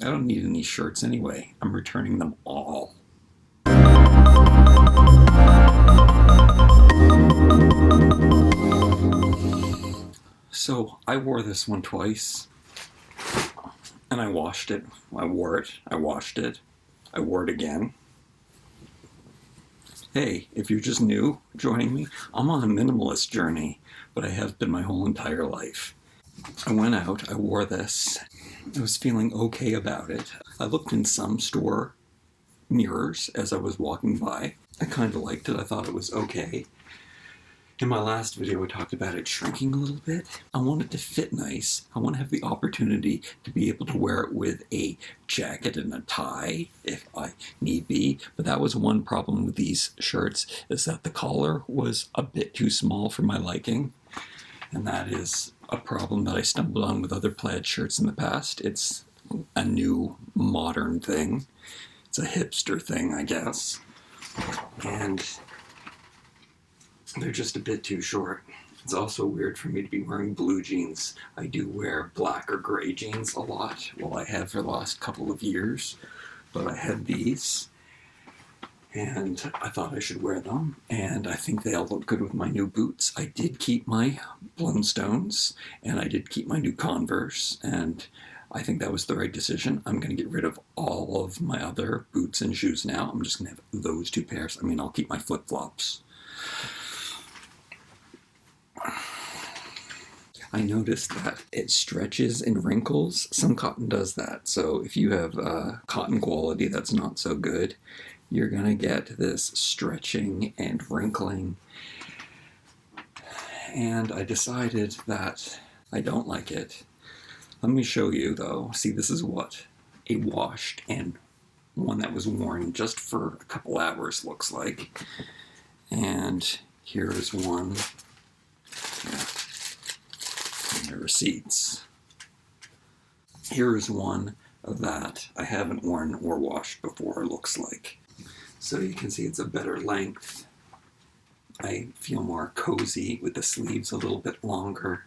I don't need any shirts anyway. I'm returning them all. So I wore this one twice, and I washed it. I wore it, I washed it, I wore it again. Hey, if you're just new joining me, I'm on a minimalist journey, but I have been my whole entire life. I went out, I wore this, I was feeling okay about it. I looked in some store mirrors as I was walking by. I kind of liked it, I thought it was okay. In my last video, I talked about it shrinking a little bit. I want it to fit nice. I want to have the opportunity to be able to wear it with a jacket and a tie if I need be. But that was one problem with these shirts, is that the collar was a bit too small for my liking. And that is a problem that I stumbled on with other plaid shirts in the past. It's a new modern thing. It's a hipster thing, I guess. And they're just a bit too short. It's also weird for me to be wearing blue jeans. I do wear black or gray jeans a lot. Well, I have for the last couple of years. But I had these, and I thought I should wear them. And I think they all look good with my new boots. I did keep my Blundstones, and I did keep my new Converse, and I think that was the right decision. I'm going to get rid of all of my other boots and shoes now. I'm just going to have those two pairs. I mean, I'll keep my flip-flops. I noticed that it stretches and wrinkles. Some cotton does that. So if you have cotton quality that's not so good, you're going to get this stretching and wrinkling. And I decided that I don't like it. Let me show you though. See, this is what a washed and one that was worn just for a couple hours looks like. And here is one. Yeah. And the receipts. Here is one that I haven't worn or washed before, looks like. So you can see it's a better length. I feel more cozy with the sleeves a little bit longer.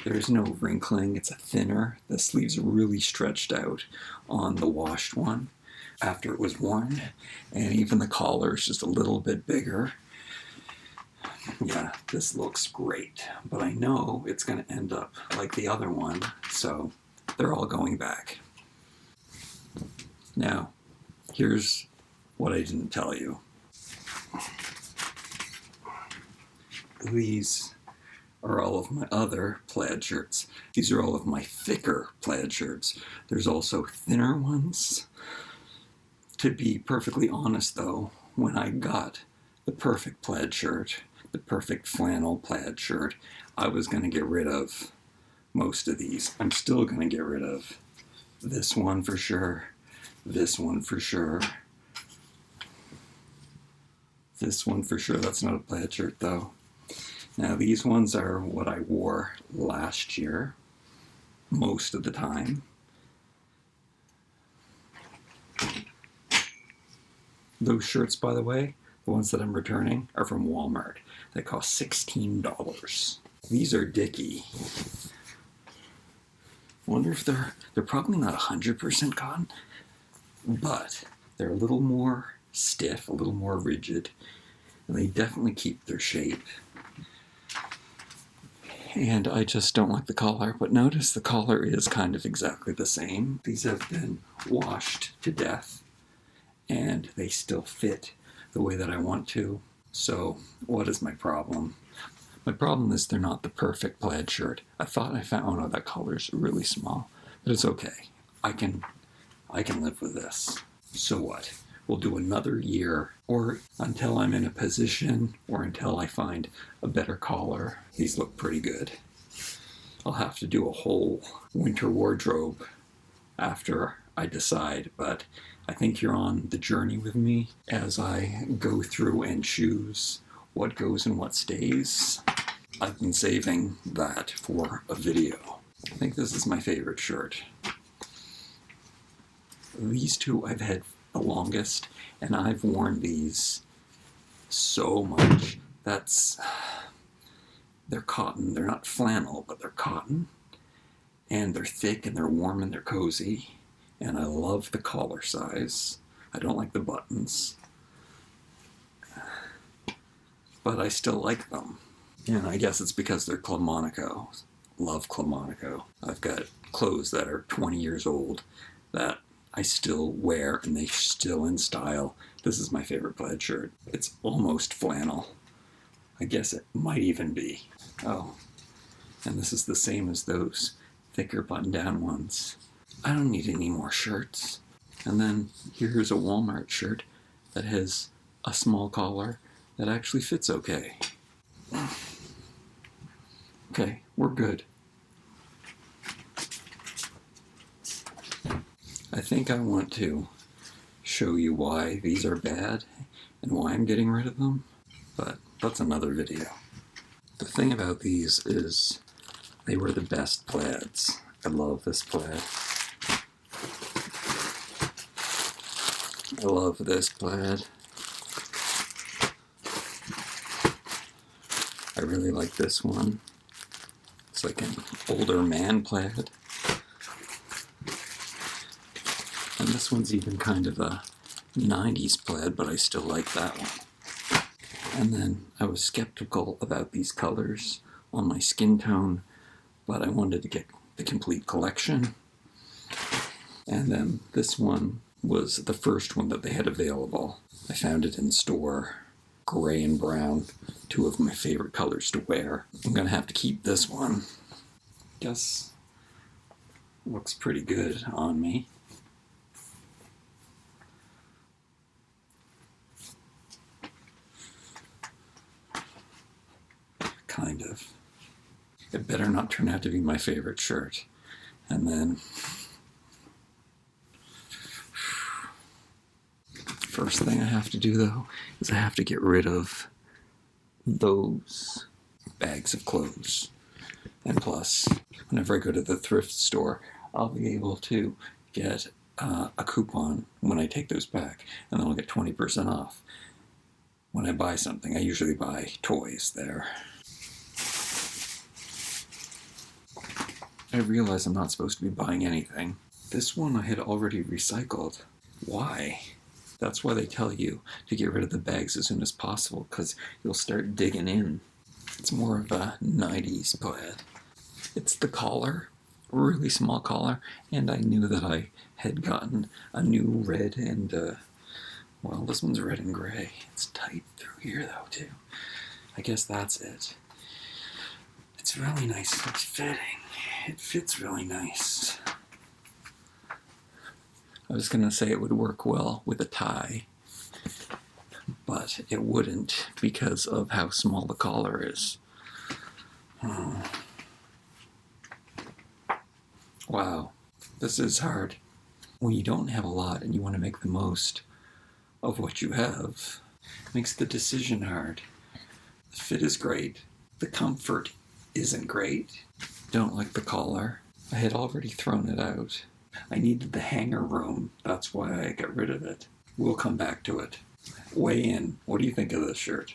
There's no wrinkling, it's a thinner. The sleeves are really stretched out on the washed one after it was worn. And even the collar is just a little bit bigger. Yeah, this looks great, but I know it's going to end up like the other one, so they're all going back. Now, here's what I didn't tell you. These are all of my other plaid shirts. These are all of my thicker plaid shirts. There's also thinner ones. To be perfectly honest, though, when I got the perfect plaid shirt, the perfect flannel plaid shirt, I was going to get rid of most of these. I'm still going to get rid of this one for sure, this one for sure, this one for sure. That's not a plaid shirt though. Now these ones are what I wore last year, most of the time. Those shirts, by the way, the ones that I'm returning, are from Walmart. They cost $16. These are Dickie. Wonder if they're probably not 100% cotton, but they're a little more stiff, a little more rigid, and they definitely keep their shape. And I just don't like the collar, but notice the collar is kind of exactly the same. These have been washed to death, and they still fit the way that I want to. So what is my problem? My problem is they're not the perfect plaid shirt. I thought I found, oh no, that collar's really small, but it's okay. I can live with this. So what? We'll do another year, or until I'm in a position, or until I find a better collar. These look pretty good. I'll have to do a whole winter wardrobe after I decide, but I think you're on the journey with me as I go through and choose what goes and what stays. I've been saving that for a video. I think this is my favorite shirt. These two I've had the longest, and I've worn these so much. They're cotton. They're not flannel, but they're cotton. And they're thick, and they're warm, and they're cozy. And I love the collar size. I don't like the buttons, but I still like them. And I guess it's because they're Club Monaco. Love Club Monaco. I've got clothes that are 20 years old that I still wear and they're still in style. This is my favorite plaid shirt. It's almost flannel. I guess it might even be. Oh, and this is the same as those thicker button-down ones. I don't need any more shirts. And then here's a Walmart shirt that has a small collar that actually fits okay. Okay, we're good. I think I want to show you why these are bad and why I'm getting rid of them, but that's another video. The thing about these is they were the best plaids. I love this plaid. I love this plaid. I really like this one. It's like an older man plaid. And this one's even kind of a 90s plaid, but I still like that one. And then I was skeptical about these colors on my skin tone, but I wanted to get the complete collection. And then this one was the first one that they had available. I found it in store. Gray and brown, two of my favorite colors to wear. I'm gonna have to keep this one. Guess looks pretty good on me. Kind of. It better not turn out to be my favorite shirt. And then first thing I have to do though is I have to get rid of those bags of clothes. And plus, whenever I go to the thrift store, I'll be able to get a coupon when I take those back, and then I'll get 20% off. When I buy something, I usually buy toys there. I realize I'm not supposed to be buying anything. This one I had already recycled. Why? That's why they tell you to get rid of the bags as soon as possible, because you'll start digging in. It's more of a 90s plaid. It's the collar, really small collar, and I knew that I had gotten a new red and, well, this one's red and gray. It's tight through here though, too. I guess that's it. It's really nice. It's fitting. It fits really nice. I was going to say it would work well with a tie, but it wouldn't because of how small the collar is. Oh. Wow, this is hard. When you don't have a lot and you want to make the most of what you have, it makes the decision hard. The fit is great. The comfort isn't great. Don't like the collar. I had already thrown it out. I needed the hanger room. That's why I got rid of it. We'll come back to it. Weigh in. What do you think of this shirt?